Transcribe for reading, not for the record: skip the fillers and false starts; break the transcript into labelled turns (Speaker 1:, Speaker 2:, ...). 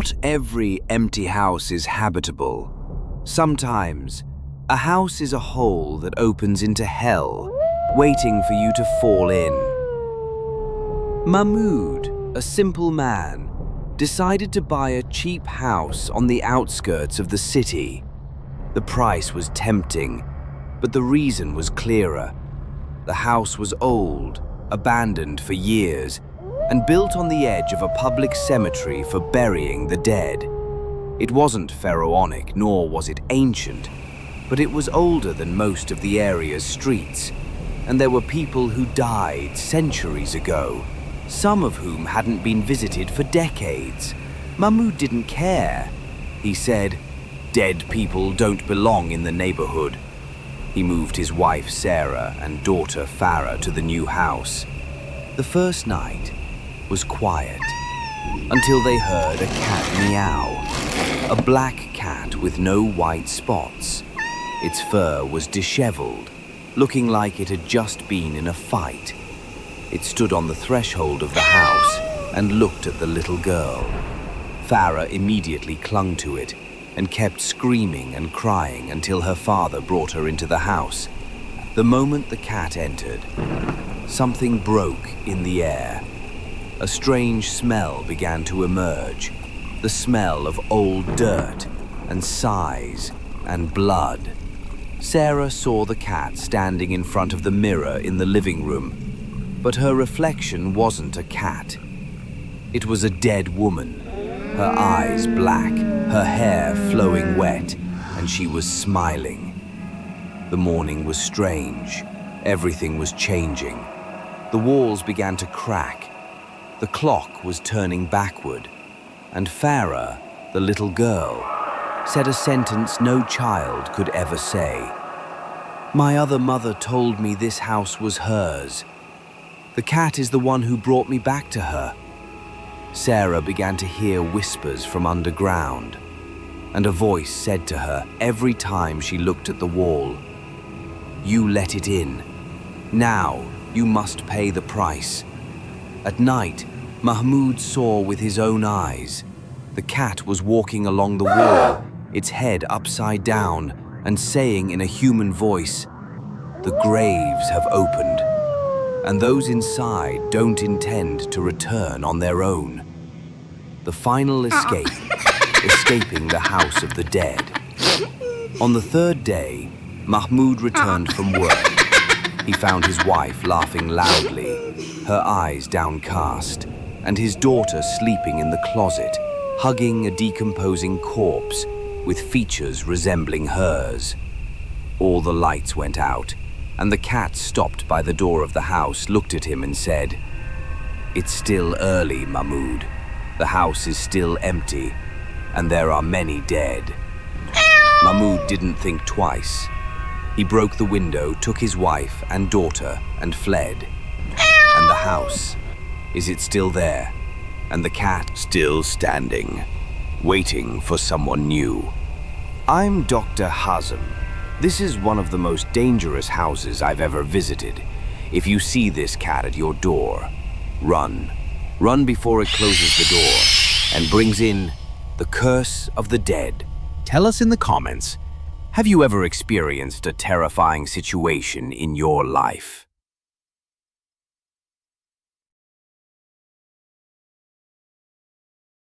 Speaker 1: Not every empty house is habitable. Sometimes, a house is a hole that opens into hell, waiting for you to fall in. Mahmoud, a simple man, decided to buy a cheap house on the outskirts of the city. The price was tempting, but the reason was clearer. The house was old, abandoned for years, and built on the edge of a public cemetery for burying the dead. It wasn't pharaonic, nor was it ancient, but it was older than most of the area's streets, and there were people who died centuries ago, some of whom hadn't been visited for decades. Mahmoud didn't care. He said, "Dead people don't belong in the neighborhood." He moved his wife Sarah and daughter Farah to the new house. The first night was quiet, until they heard a cat meow, a black cat with no white spots. Its fur was disheveled, looking like it had just been in a fight. It stood on the threshold of the house and looked at the little girl. Farah immediately clung to it and kept screaming and crying until her father brought her into the house. The moment the cat entered, something broke in the air. A strange smell began to emerge, the smell of old dirt and sighs and blood. Sarah saw the cat standing in front of the mirror in the living room, but her reflection wasn't a cat. It was a dead woman, her eyes black, her hair flowing wet, and she was smiling. The morning was strange. Everything was changing. The walls began to crack. The clock was turning backward, and Farah, the little girl, said a sentence no child could ever say. "My other mother told me this house was hers. The cat is the one who brought me back to her." Sarah began to hear whispers from underground, and a voice said to her every time she looked at the wall, "You let it in. Now you must pay the price." At night, Mahmoud saw with his own eyes. The cat was walking along the wall, its head upside down, and saying in a human voice, "The graves have opened, and those inside don't intend to return on their own." The final escape, escaping the house of the dead. On the third day, Mahmoud returned from work. He found his wife laughing loudly, her eyes downcast, and his daughter sleeping in the closet, hugging a decomposing corpse with features resembling hers. All the lights went out, and the cat stopped by the door of the house, looked at him and said, "It's still early, Mahmoud. The house is still empty, and there are many dead." Mahmoud didn't think twice. He broke the window, took his wife and daughter, and fled. And the house, is it still there? And the cat still standing, waiting for someone new? I'm Dr. Hazem. This is one of the most dangerous houses I've ever visited. If you see this cat at your door, run. Run before it closes the door and brings in the curse of the dead. Tell us in the comments, have you ever experienced a terrifying situation in your life?